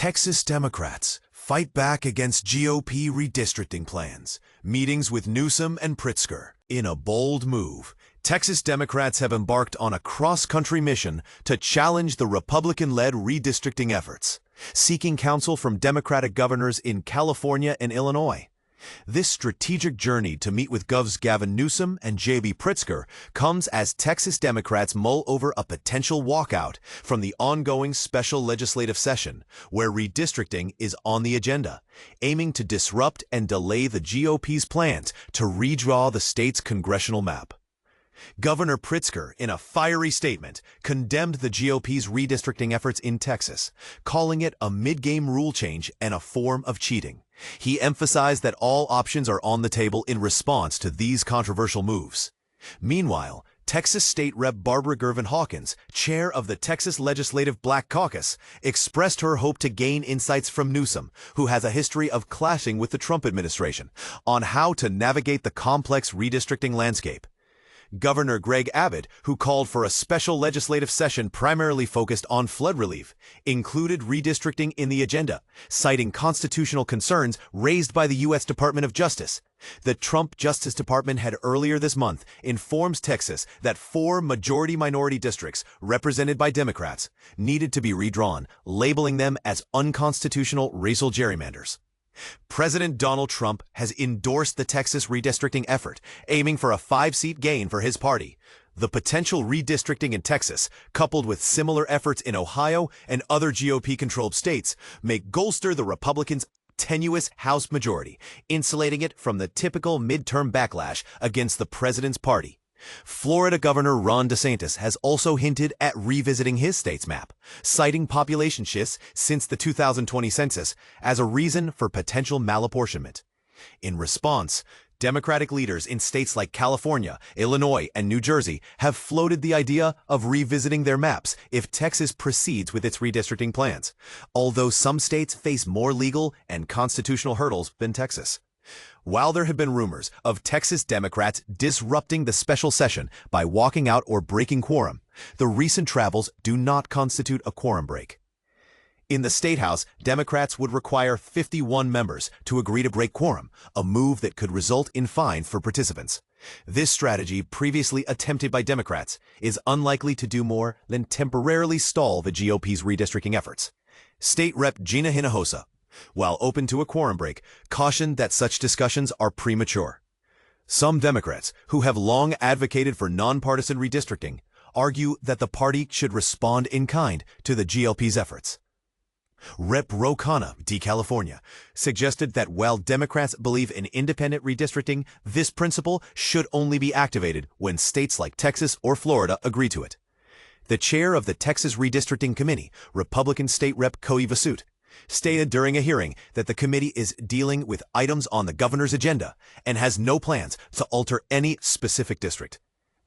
Texas Democrats fight back against GOP redistricting plans. Meetings with Newsom and Pritzker. In a bold move, Texas Democrats have embarked on a cross-country mission to challenge the Republican-led redistricting efforts, seeking counsel from Democratic governors in California and Illinois. This strategic journey to meet with Govs Gavin Newsom and GOP Pritzker comes as Texas Democrats mull over a potential walkout from the ongoing special legislative session, where redistricting is on the agenda, aiming to disrupt and delay the GOP's plans to redraw the state's congressional map. Governor Pritzker, in a fiery statement, condemned the GOP's redistricting efforts in Texas, calling it a mid-game rule change and a form of cheating. He emphasized that all options are on the table in response to these controversial moves. Meanwhile, Texas State Rep Barbara Gervin Hawkins, chair of the Texas Legislative Black Caucus, expressed her hope to gain insights from Newsom, who has a history of clashing with the Trump administration, on how to navigate the complex redistricting landscape. Governor Greg Abbott, who called for a special legislative session primarily focused on flood relief, included redistricting in the agenda, citing constitutional concerns raised by the U.S. Department of Justice. The Trump Justice Department had earlier this month informed Texas that 4 majority-minority districts represented by Democrats needed to be redrawn, labeling them as unconstitutional racial gerrymanders. President Donald Trump has endorsed the Texas redistricting effort, aiming for a 5-seat gain for his party. The potential redistricting in Texas, coupled with similar efforts in Ohio and other GOP-controlled states, may bolster the Republicans' tenuous House majority, insulating it from the typical midterm backlash against the president's party. Florida Governor Ron DeSantis has also hinted at revisiting his state's map, citing population shifts since the 2020 census as a reason for potential malapportionment. In response, Democratic leaders in states like California, Illinois, and New Jersey have floated the idea of revisiting their maps if Texas proceeds with its redistricting plans, although some states face more legal and constitutional hurdles than Texas. While there have been rumors of Texas Democrats disrupting the special session by walking out or breaking quorum, the recent travels do not constitute a quorum break. In the State House, Democrats would require 51 members to agree to break quorum, a move that could result in fines for participants. This strategy, previously attempted by Democrats, is unlikely to do more than temporarily stall the GOP's redistricting efforts. State Rep Gina Hinojosa, while open to a quorum break, cautioned that such discussions are premature. Some Democrats, who have long advocated for nonpartisan redistricting, argue that the party should respond in kind to the GOP's efforts. Rep Ro Khanna, D. California, suggested that while Democrats believe in independent redistricting, this principle should only be activated when states like Texas or Florida agree to it. The chair of the Texas Redistricting Committee, Republican State Rep Cory Vasut, stated during a hearing that the committee is dealing with items on the governor's agenda and has no plans to alter any specific district.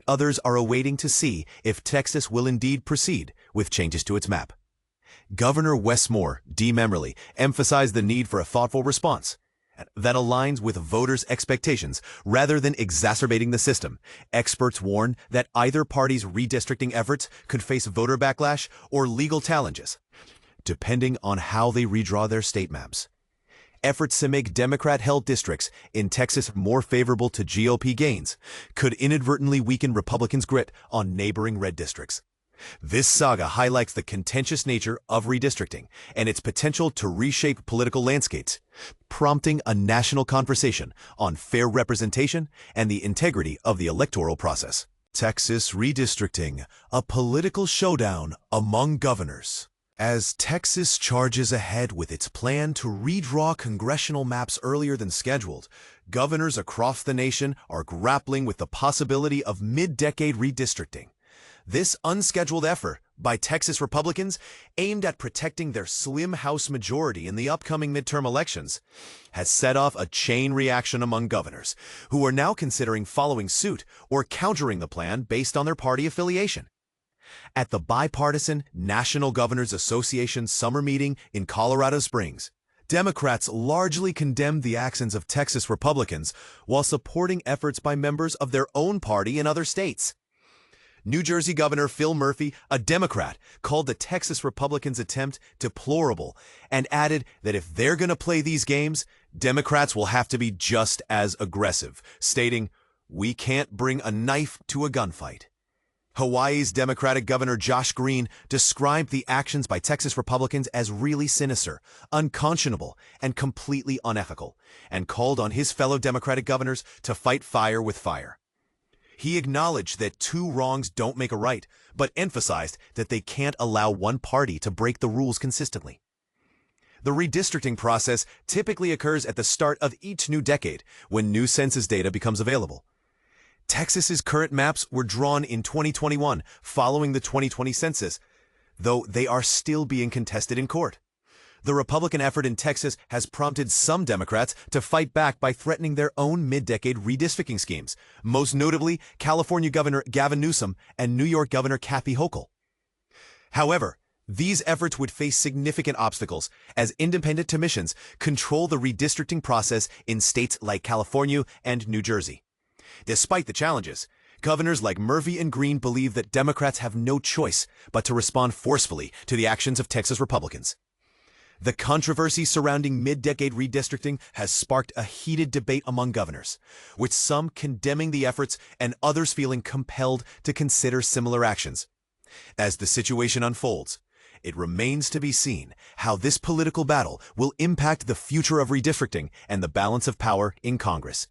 Others are awaiting to see if Texas will indeed proceed with changes to its map. Governor Wes Moore, D. Memberly, emphasized the need for a thoughtful response that aligns with voters' expectations rather than exacerbating the system. Experts warn that either party's redistricting efforts could face voter backlash or legal challenges, depending on how they redraw their state maps. Efforts to make Democrat-held districts in Texas more favorable to GOP gains could inadvertently weaken Republicans' grip on neighboring red districts. This saga highlights the contentious nature of redistricting and its potential to reshape political landscapes, prompting a national conversation on fair representation and the integrity of the electoral process. Texas redistricting, a political showdown among governors. As Texas charges ahead with its plan to redraw congressional maps earlier than scheduled, governors across the nation are grappling with the possibility of mid-decade redistricting. This unscheduled effort by Texas Republicans, aimed at protecting their slim House majority in the upcoming midterm elections, has set off a chain reaction among governors, who are now considering following suit or countering the plan based on their party affiliation. At the bipartisan National Governors Association summer meeting in Colorado Springs, Democrats largely condemned the actions of Texas Republicans while supporting efforts by members of their own party in other states. New Jersey Governor Phil Murphy, a Democrat, called the Texas Republicans' attempt deplorable and added that if they're going to play these games, Democrats will have to be just as aggressive, stating, "We can't bring a knife to a gunfight." Hawaii's Democratic Governor Josh Green described the actions by Texas Republicans as really sinister, unconscionable, and completely unethical, and called on his fellow Democratic governors to fight fire with fire. He acknowledged that two wrongs don't make a right, but emphasized that they can't allow one party to break the rules consistently. The redistricting process typically occurs at the start of each new decade when new census data becomes available. Texas's current maps were drawn in 2021 following the 2020 census, though they are still being contested in court. The Republican effort in Texas has prompted some Democrats to fight back by threatening their own mid-decade redistricting schemes, most notably California Governor Gavin Newsom and New York Governor Kathy Hochul. However, these efforts would face significant obstacles as independent commissions control the redistricting process in states like California and New Jersey. Despite the challenges, governors like Murphy and Green believe that Democrats have no choice but to respond forcefully to the actions of Texas Republicans. The controversy surrounding mid-decade redistricting has sparked a heated debate among governors, with some condemning the efforts and others feeling compelled to consider similar actions. As the situation unfolds, it remains to be seen how this political battle will impact the future of redistricting and the balance of power in Congress.